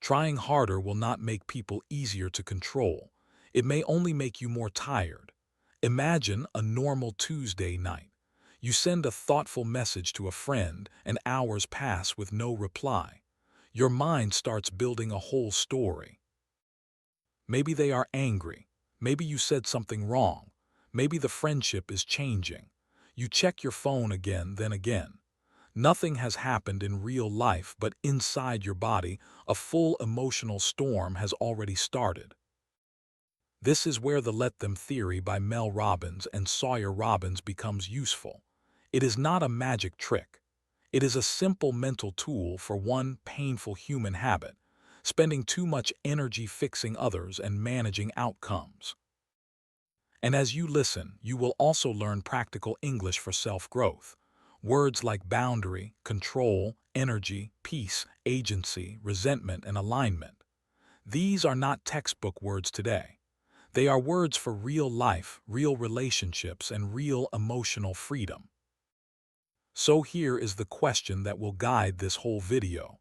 Trying harder will not make people easier to control. It may only make you more tired. Imagine a normal Tuesday night. You send a thoughtful message to a friend, and hours pass with no reply. Your mind starts building a whole story. Maybe they are angry. Maybe you said something wrong. Maybe the friendship is changing. You check your phone again, then again. Nothing has happened in real life, but inside your body, a full emotional storm has already started. This is where the Let Them theory by Mel Robbins and Sawyer Robbins becomes useful. It is not a magic trick. It is a simple mental tool for one painful human habit: spending too much energy fixing others and managing outcomes. And as you listen, you will also learn practical English for self-growth. Words like boundary, control, energy, peace, agency, resentment, and alignment. These are not textbook words today. They are words for real life, real relationships, and real emotional freedom. So here is the question that will guide this whole video.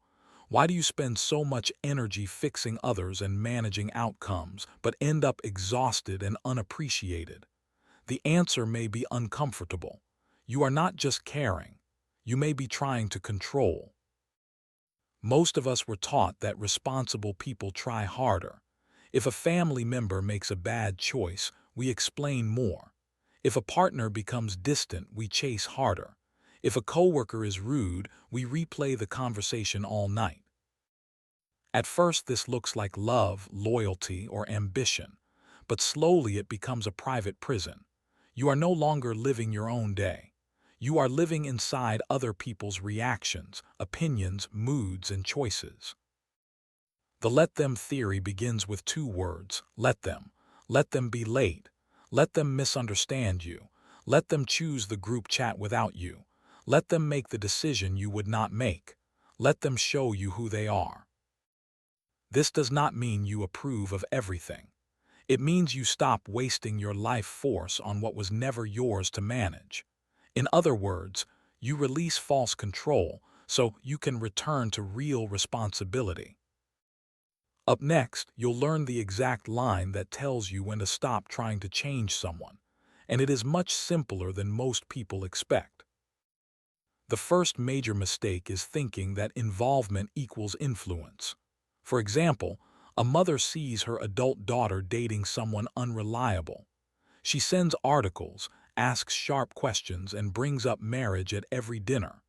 Why do you spend so much energy fixing others and managing outcomes, but end up exhausted and unappreciated? The answer may be uncomfortable. You are not just caring. You may be trying to control. Most of us were taught that responsible people try harder. If a family member makes a bad choice, we explain more. If a partner becomes distant, we chase harder. If a coworker is rude, we replay the conversation all night. At first, this looks like love, loyalty, or ambition, but slowly it becomes a private prison. You are no longer living your own day. You are living inside other people's reactions, opinions, moods, and choices. The Let Them theory begins with two words: let them. Let them be late. Let them misunderstand you. Let them choose the group chat without you. Let them make the decision you would not make. Let them show you who they are. This does not mean you approve of everything. It means you stop wasting your life force on what was never yours to manage. In other words, you release false control so you can return to real responsibility. Up next, you'll learn the exact line that tells you when to stop trying to change someone, and it is much simpler than most people expect. The first major mistake is thinking that involvement equals influence. For example, a mother sees her adult daughter dating someone unreliable. She sends articles, asks sharp questions, and brings up marriage at every dinner.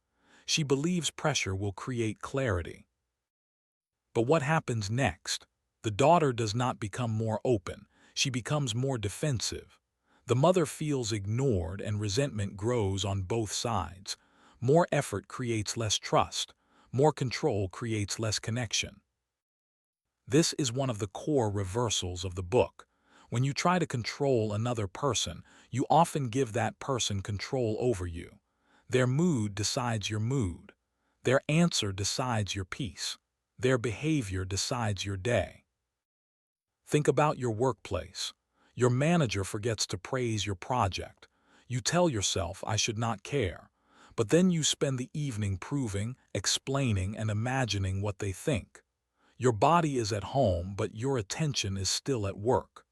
She believes pressure will create clarity. But what happens next? The daughter does not become more open. She becomes more defensive. The mother feels ignored, and resentment grows on both sides. More effort creates less trust. More control creates less connection. This is one of the core reversals of the book. When you try to control another person, you often give that person control over you. Their mood decides your mood. Their answer decides your peace. Their behavior decides your day. Think about your workplace. Your manager forgets to praise your project. You tell yourself, "I should not care." But then you spend the evening proving, explaining, and imagining what they think. Your body is at home, but your attention is still at work.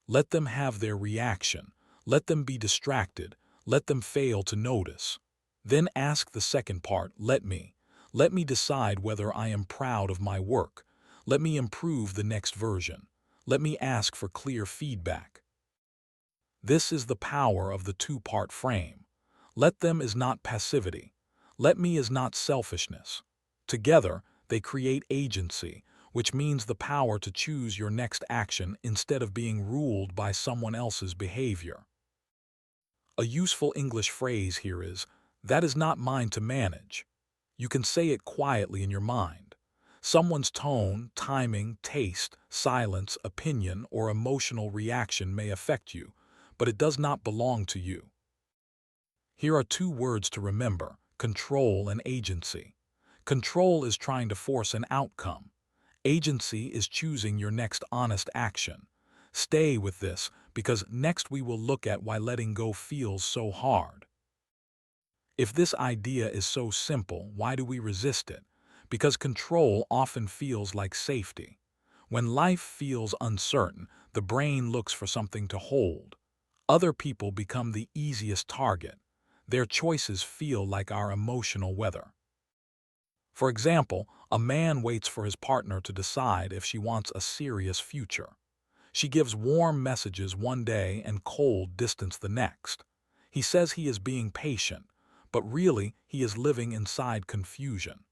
Let them have their reaction. Let them be distracted. Let them fail to notice. Then ask the second part: let me. Let me decide whether I am proud of my work. Let me improve the next version. Let me ask for clear feedback. This is the power of the two-part frame. Let them is not passivity. Let me is not selfishness. Together, they create agency, which means the power to choose your next action instead of being ruled by someone else's behavior. A useful English phrase here is, "That is not mine to manage." You can say it quietly in your mind. Someone's tone, timing, taste, silence, opinion, or emotional reaction may affect you, but it does not belong to you. Here are two words to remember: control and agency. Control is trying to force an outcome. Agency is choosing your next honest action. Stay with this, because next we will look at why letting go feels so hard. If this idea is so simple, why do we resist it? because control often feels like safety. When life feels uncertain, the brain looks for something to hold. Other people become the easiest target. Their choices feel like our emotional weather. For example, a man waits for his partner to decide if she wants a serious future. She gives warm messages one day and cold distance the next. He says he is being patient, but really he is living inside confusion.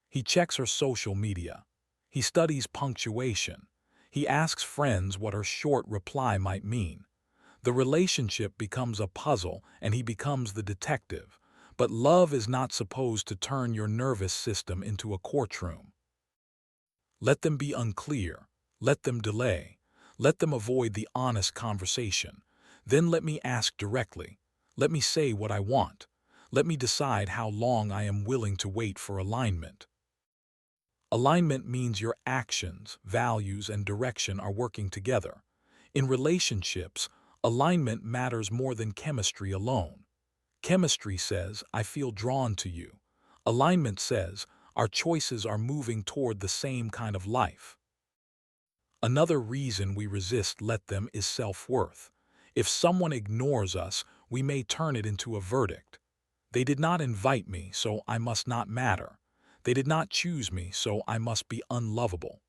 He checks her social media. He studies punctuation. He asks friends what her short reply might mean. The relationship becomes a puzzle and he becomes the detective. But love is not supposed to turn your nervous system into a courtroom. Let them be unclear. Let them delay. Let them avoid the honest conversation. Then let me ask directly. Let me say what I want. Let me decide how long I am willing to wait for alignment. Alignment means your actions, values, and direction are working together. In relationships, alignment matters more than chemistry alone. Chemistry says, I feel drawn to you. Alignment says, our choices are moving toward the same kind of life. Another reason we resist let them is self-worth. If someone ignores us, we may turn it into a verdict. They did not invite me, so I must not matter. They did not choose me, so I must be unlovable.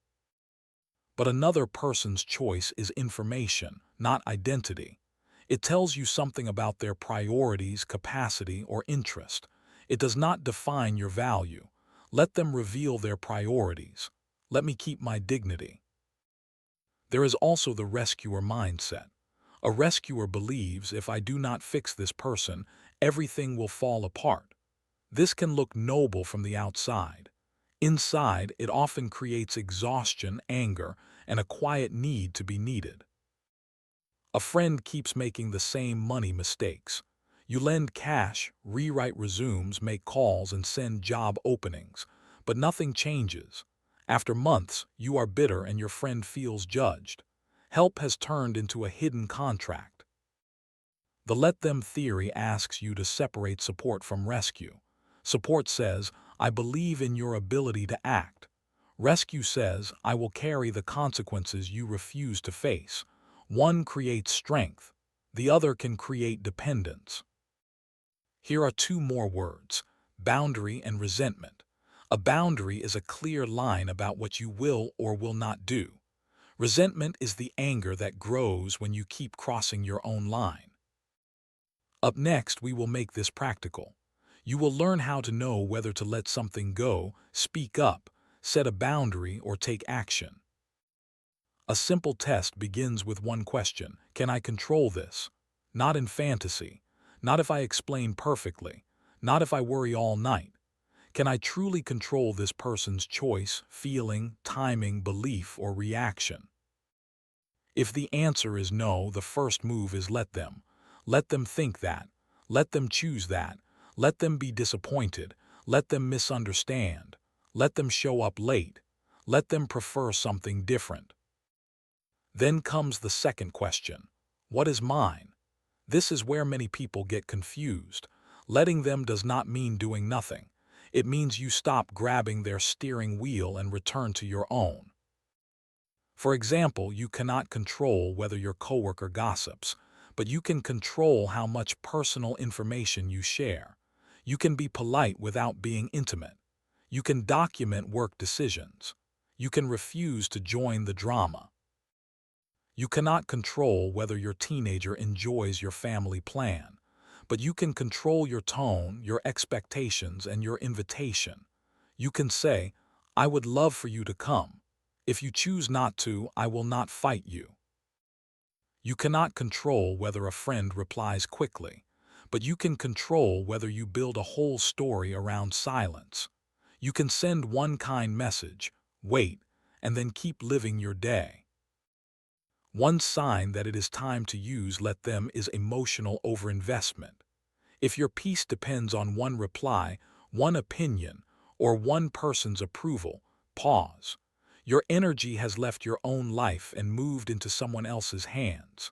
But another person's choice is information, not identity. It tells you something about their priorities, capacity, or interest. It does not define your value. Let them reveal their priorities. Let me keep my dignity. There is also the rescuer mindset. A rescuer believes if I do not fix this person, everything will fall apart. This can look noble from the outside. Inside, it often creates exhaustion, anger, and a quiet need to be needed. A friend keeps making the same money mistakes. You lend cash, rewrite resumes, make calls, and send job openings, but nothing changes. After months, you are bitter and your friend feels judged. Help has turned into a hidden contract. The let them theory asks you to separate support from rescue. Support says, I believe in your ability to act. Rescue says, I will carry the consequences you refuse to face. One creates strength. The other can create dependence. Here are two more words: boundary and resentment. A boundary is a clear line about what you will or will not do. Resentment is the anger that grows when you keep crossing your own line. Up next, we will make this practical. You will learn how to know whether to let something go, speak up, set a boundary, or take action. A simple test begins with one question: can I control this? Not in fantasy, not if I explain perfectly, not if I worry all night. Can I truly control this person's choice, feeling, timing, belief, or reaction? If the answer is no, the first move is let them. Let them think that. Let them choose that. Let them be disappointed. Let them misunderstand. Let them show up late. Let them prefer something different. Then comes the second question: what is mine? This is where many people get confused. Letting them does not mean doing nothing. It means you stop grabbing their steering wheel and return to your own. For example, you cannot control whether your coworker gossips, but you can control how much personal information you share. You can be polite without being intimate. You can document work decisions. You can refuse to join the drama. You cannot control whether your teenager enjoys your family plan, but you can control your tone, your expectations, and your invitation. You can say, I would love for you to come. If you choose not to, I will not fight you. You cannot control whether a friend replies quickly, but you can control whether you build a whole story around silence. You can send one kind message, wait, and then keep living your day. One sign that it is time to use let them is emotional overinvestment. If your peace depends on one reply, one opinion, or one person's approval, pause. Your energy has left your own life and moved into someone else's hands.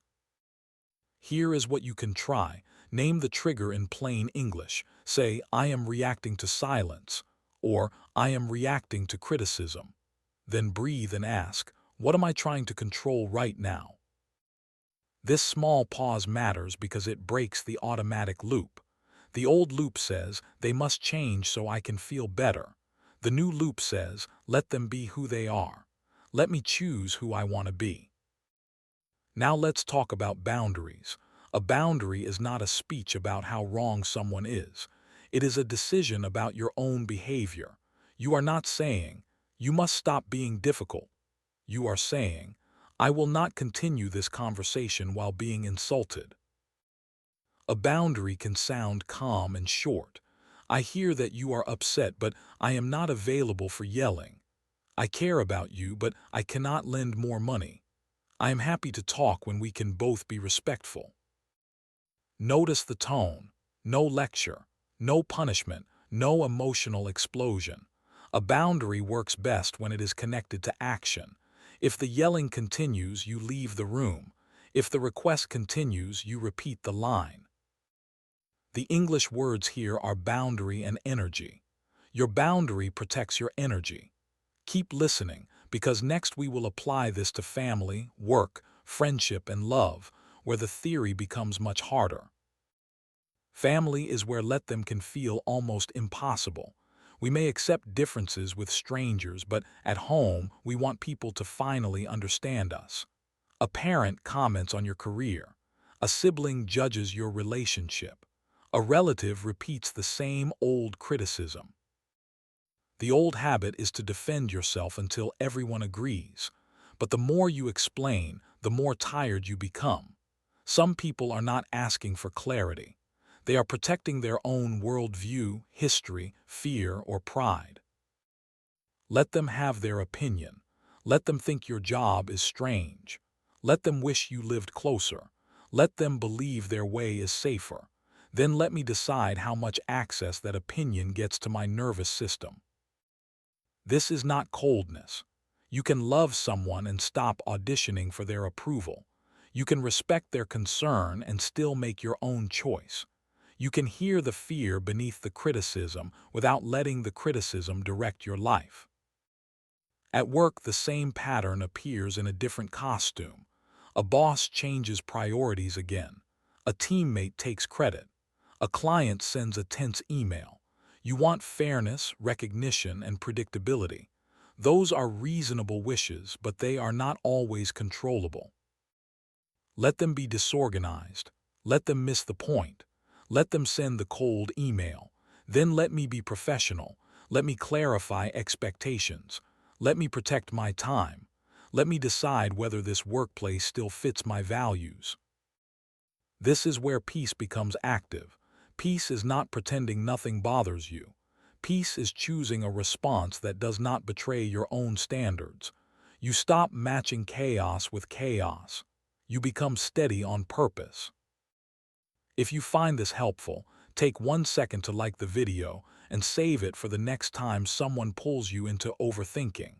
Here is what you can try. Name the trigger in plain English. Say, I am reacting to silence, or I am reacting to criticism. Then breathe and ask, what am I trying to control right now? This small pause matters because it breaks the automatic loop. The old loop says, they must change so I can feel better. The new loop says, let them be who they are. Let me choose who I want to be. Now let's talk about boundaries. A boundary is not a speech about how wrong someone is. It is a decision about your own behavior. You are not saying, you must stop being difficult. You are saying, I will not continue this conversation while being insulted. A boundary can sound calm and short. I hear that you are upset, but I am not available for yelling. I care about you, but I cannot lend more money. I am happy to talk when we can both be respectful. Notice the tone. No lecture, no punishment, no emotional explosion. A boundary works best when it is connected to action. If the yelling continues, you leave the room. If the request continues, you repeat the line. The English words here are boundary and energy. Your boundary protects your energy. Keep listening, because next we will apply this to family, work, friendship, and love, where the theory becomes much harder. Family is where let them can feel almost impossible. We may accept differences with strangers, but at home, we want people to finally understand us. A parent comments on your career. A sibling judges your relationship. A relative repeats the same old criticism. The old habit is to defend yourself until everyone agrees. But the more you explain, the more tired you become. Some people are not asking for clarity. They are protecting their own worldview, history, fear, or pride. Let them have their opinion. Let them think your job is strange. Let them wish you lived closer. Let them believe their way is safer. Then let me decide how much access that opinion gets to my nervous system. This is not coldness. You can love someone and stop auditioning for their approval. You can respect their concern and still make your own choice. You can hear the fear beneath the criticism without letting the criticism direct your life. At work, the same pattern appears in a different costume. A boss changes priorities again. A teammate takes credit. A client sends a tense email. You want fairness, recognition, and predictability. Those are reasonable wishes, but they are not always controllable. Let them be disorganized. Let them miss the point. Let them send the cold email. Then let me be professional. Let me clarify expectations. Let me protect my time. Let me decide whether this workplace still fits my values. This is where peace becomes active. Peace is not pretending nothing bothers you. Peace is choosing a response that does not betray your own standards. You stop matching chaos with chaos. You become steady on purpose. If you find this helpful, take 1 second to like the video and save it for the next time someone pulls you into overthinking.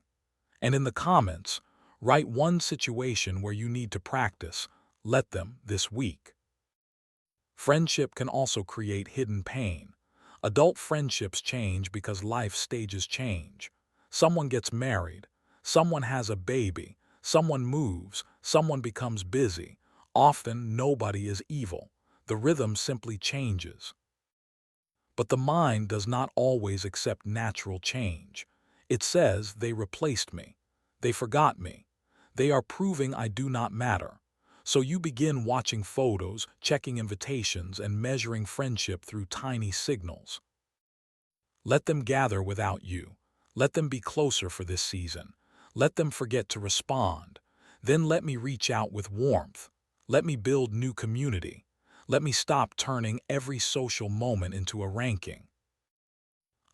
And in the comments, write one situation where you need to practice, let them, this week. Friendship can also create hidden pain. Adult friendships change because life stages change. Someone gets married, someone has a baby, someone moves, someone becomes busy. Often, nobody is evil. The rhythm simply changes. But the mind does not always accept natural change. It says, they replaced me. They forgot me. They are proving I do not matter. So you begin watching photos, checking invitations, and measuring friendship through tiny signals. Let them gather without you. Let them be closer for this season. Let them forget to respond. Then let me reach out with warmth. Let me build new community. Let me stop turning every social moment into a ranking.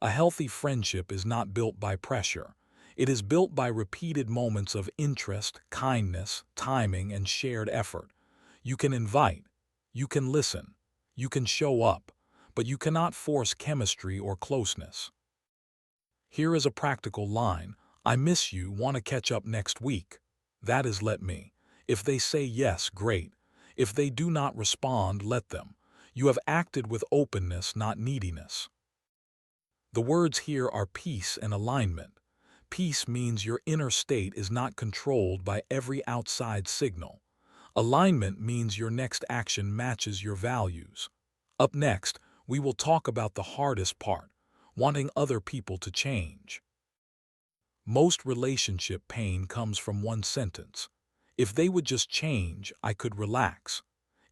A healthy friendship is not built by pressure. It is built by repeated moments of interest, kindness, timing, and shared effort. You can invite, you can listen, you can show up, but you cannot force chemistry or closeness. Here is a practical line. I miss you, want to catch up next week. That is let me. If they say yes, great. If they do not respond, let them. You have acted with openness, not neediness. The words here are peace and alignment. Peace means your inner state is not controlled by every outside signal. Alignment means your next action matches your values. Up next, we will talk about the hardest part, wanting other people to change. Most relationship pain comes from one sentence. If they would just change, I could relax.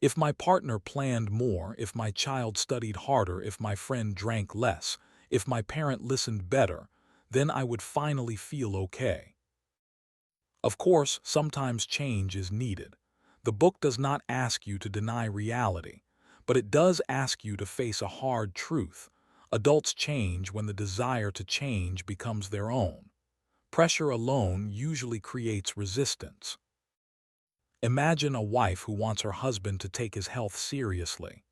If my partner planned more, if my child studied harder, if my friend drank less, if my parent listened better, then I would finally feel okay. Of course, sometimes change is needed. The book does not ask you to deny reality, but it does ask you to face a hard truth. Adults change when the desire to change becomes their own. Pressure alone usually creates resistance. Imagine a wife who wants her husband to take his health seriously.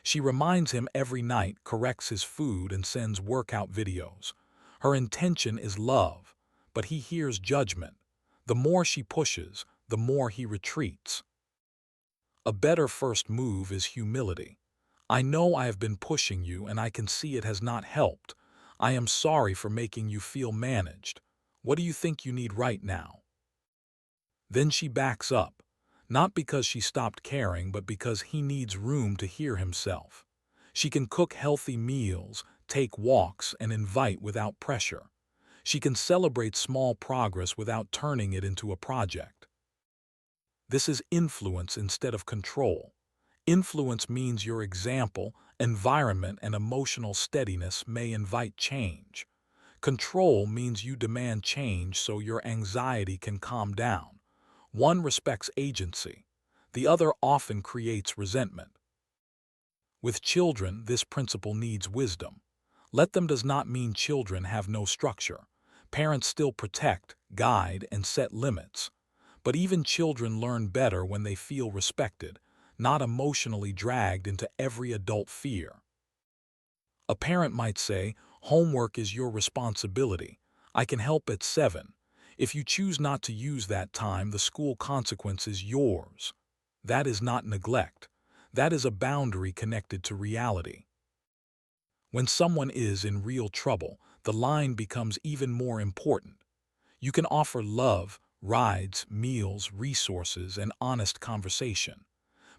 She reminds him every night, corrects his food, and sends workout videos. Her intention is love, but he hears judgment. The more she pushes, the more he retreats. A better first move is humility. I know I have been pushing you and I can see it has not helped. I am sorry for making you feel managed. What do you think you need right now? Then she backs up, not because she stopped caring, but because he needs room to hear himself. She can cook healthy meals, take walks, and invite without pressure. She can celebrate small progress without turning it into a project. This is influence instead of control. Influence means your example, environment, and emotional steadiness may invite change. Control means you demand change so your anxiety can calm down. One respects agency. The other often creates resentment. With children, this principle needs wisdom. Let them does not mean children have no structure. Parents still protect, guide, and set limits. But even children learn better when they feel respected, not emotionally dragged into every adult fear. A parent might say, homework is your responsibility. I can help at 7. If you choose not to use that time, the school consequence is yours. That is not neglect. That is a boundary connected to reality. When someone is in real trouble, the line becomes even more important. You can offer love, rides, meals, resources, and honest conversation.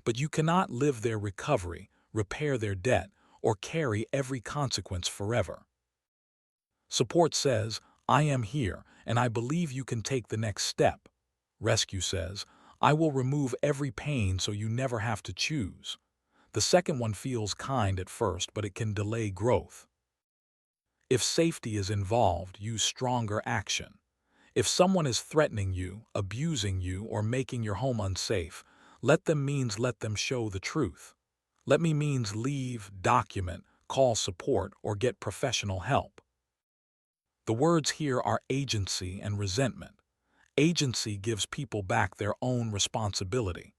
But you cannot live their recovery, repair their debt, or carry every consequence forever. Support says, I am here, and I believe you can take the next step. Rescue says, I will remove every pain so you never have to choose. The second one feels kind at first, but it can delay growth. If safety is involved, use stronger action. If someone is threatening you, abusing you, or making your home unsafe, let them show the truth. Let me means leave, document, call support, or get professional help. The words here are agency and resentment. Agency gives people back their own responsibility.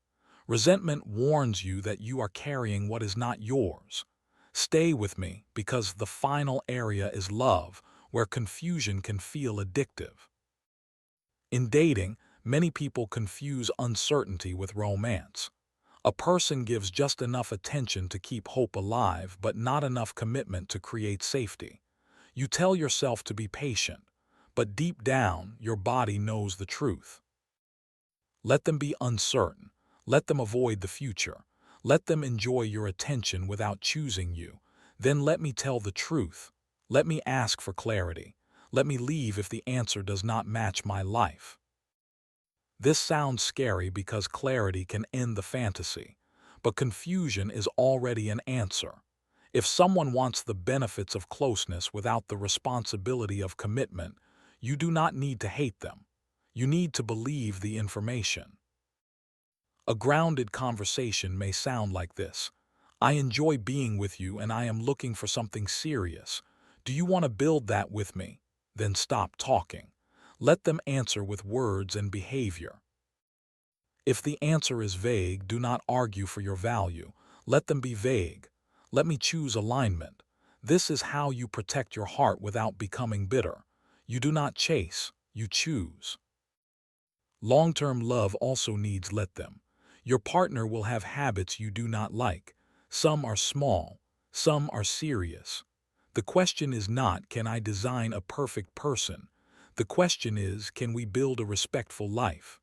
Resentment warns you that you are carrying what is not yours. Stay with me, because the final area is love, where confusion can feel addictive. In dating, many people confuse uncertainty with romance. A person gives just enough attention to keep hope alive, but not enough commitment to create safety. You tell yourself to be patient, but deep down, your body knows the truth. Let them be uncertain. Let them avoid the future. Let them enjoy your attention without choosing you. Then let me tell the truth. Let me ask for clarity. Let me leave if the answer does not match my life. This sounds scary because clarity can end the fantasy, but confusion is already an answer. If someone wants the benefits of closeness without the responsibility of commitment, you do not need to hate them. You need to believe the information. A grounded conversation may sound like this. I enjoy being with you and I am looking for something serious. Do you want to build that with me? Then stop talking. Let them answer with words and behavior. If the answer is vague, do not argue for your value. Let them be vague. Let me choose alignment. This is how you protect your heart without becoming bitter. You do not chase, you choose. Long-term love also needs let them. Your partner will have habits you do not like. Some are small, some are serious. The question is not, can I design a perfect person? The question is, can we build a respectful life?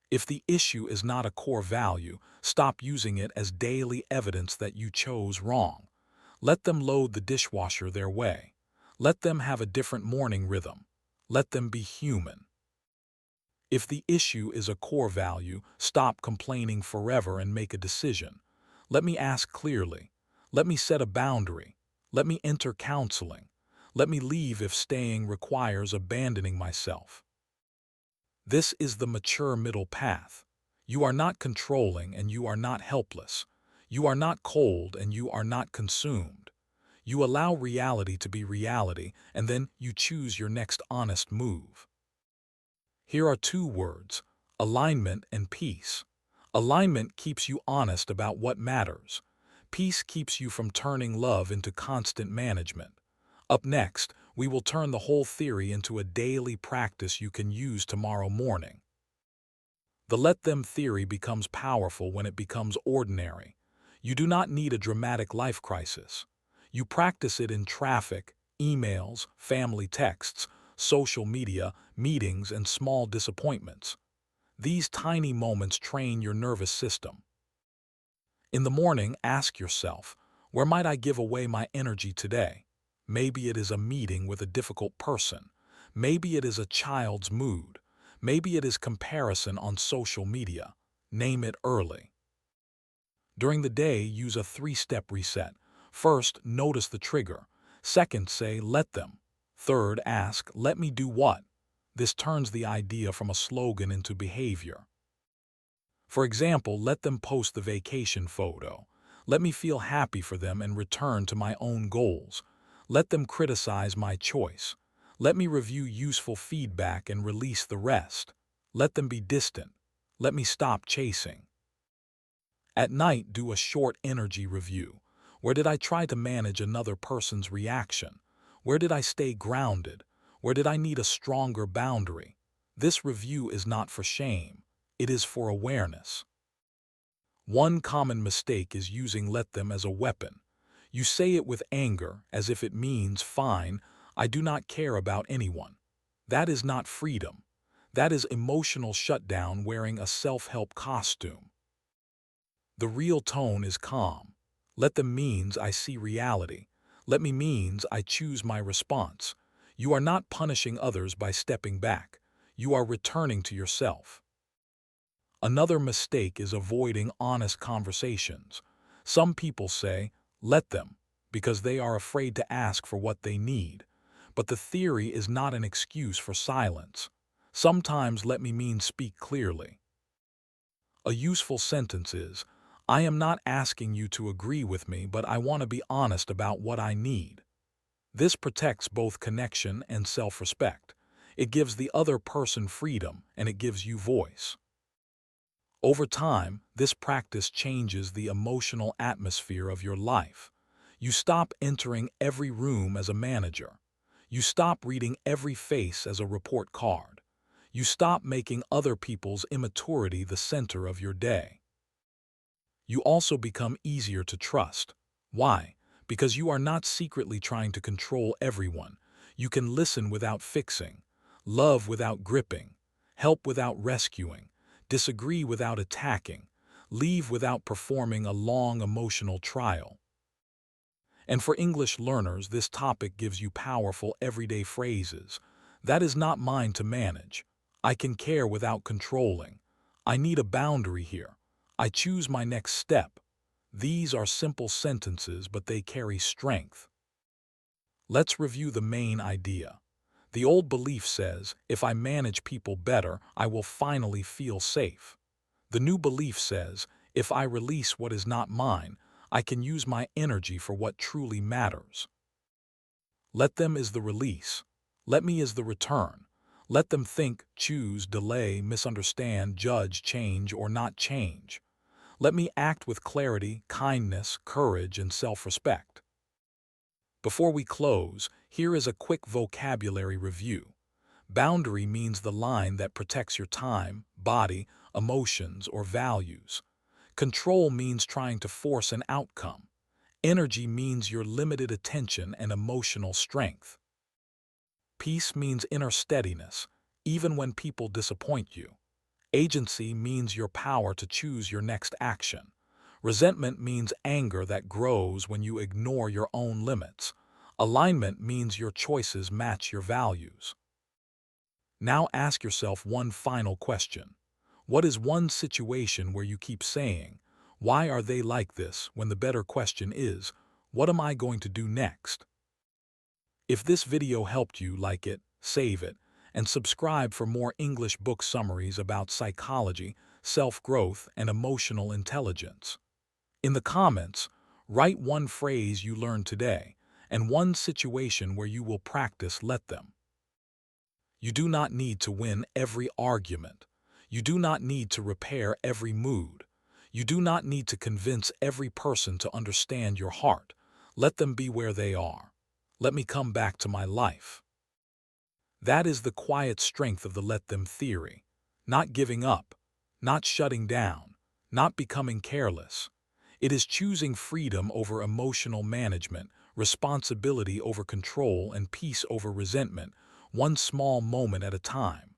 If the issue is not a core value, stop using it as daily evidence that you chose wrong. Let them load the dishwasher their way. Let them have a different morning rhythm. Let them be human. If the issue is a core value, stop complaining forever and make a decision. Let me ask clearly. Let me set a boundary. Let me enter counseling. Let me leave if staying requires abandoning myself. This is the mature middle path. You are not controlling and you are not helpless. You are not cold and you are not consumed. You allow reality to be reality, and then you choose your next honest move. Here are two words: alignment and peace. Alignment keeps you honest about what matters. Peace keeps you from turning love into constant management. Up next, we will turn the whole theory into a daily practice you can use tomorrow morning. The let them theory becomes powerful when it becomes ordinary. You do not need a dramatic life crisis. You practice it in traffic, emails, family texts, social media, meetings, and small disappointments. These tiny moments train your nervous system. In the morning, ask yourself, where might I give away my energy today? Maybe it is a meeting with a difficult person. Maybe it is a child's mood. Maybe it is comparison on social media. Name it early. During the day, use a three-step reset. First, notice the trigger. Second, say, let them. Third, ask, let me do what? This turns the idea from a slogan into behavior. For example, let them post the vacation photo. Let me feel happy for them and return to my own goals. Let them criticize my choice. Let me review useful feedback and release the rest. Let them be distant. Let me stop chasing. At night, do a short energy review. Where did I try to manage another person's reaction? Where did I stay grounded? Where did I need a stronger boundary? This review is not for shame. It is for awareness. One common mistake is using let them as a weapon. You say it with anger as if it means, fine, I do not care about anyone. That is not freedom. That is emotional shutdown wearing a self-help costume. The real tone is calm. Let them means I see reality. Let me means I choose my response. You are not punishing others by stepping back. You are returning to yourself. Another mistake is avoiding honest conversations. Some people say, let them, because they are afraid to ask for what they need. But the theory is not an excuse for silence. Sometimes let me mean speak clearly. A useful sentence is, I am not asking you to agree with me, but I want to be honest about what I need. This protects both connection and self-respect. It gives the other person freedom, and it gives you voice. Over time, this practice changes the emotional atmosphere of your life. You stop entering every room as a manager. You stop reading every face as a report card. You stop making other people's immaturity the center of your day. You also become easier to trust. Why? Because you are not secretly trying to control everyone. You can listen without fixing, love without gripping, help without rescuing, disagree without attacking, leave without performing a long emotional trial. And for English learners, this topic gives you powerful everyday phrases. That is not mine to manage. I can care without controlling. I need a boundary here. I choose my next step. These are simple sentences, but they carry strength. Let's review the main idea. The old belief says, if I manage people better, I will finally feel safe. The new belief says, if I release what is not mine, I can use my energy for what truly matters. Let them is the release. Let me is the return. Let them think, choose, delay, misunderstand, judge, change, or not change. Let me act with clarity, kindness, courage, and self-respect. Before we close, here is a quick vocabulary review. Boundary means the line that protects your time, body, emotions, or values. Control means trying to force an outcome. Energy means your limited attention and emotional strength. Peace means inner steadiness, even when people disappoint you. Agency means your power to choose your next action. Resentment means anger that grows when you ignore your own limits. Alignment means your choices match your values. Now ask yourself one final question. What is one situation where you keep saying, "Why are they like this?" when the better question is, "What am I going to do next?" If this video helped you, like it, save it, and subscribe for more English book summaries about psychology, self-growth, and emotional intelligence. In the comments, write one phrase you learned today and one situation where you will practice "let them." You do not need to win every argument. You do not need to repair every mood. You do not need to convince every person to understand your heart. Let them be where they are. Let me come back to my life. That is the quiet strength of the let them theory. Not giving up, not shutting down, not becoming careless. It is choosing freedom over emotional management, responsibility over control, and peace over resentment, one small moment at a time.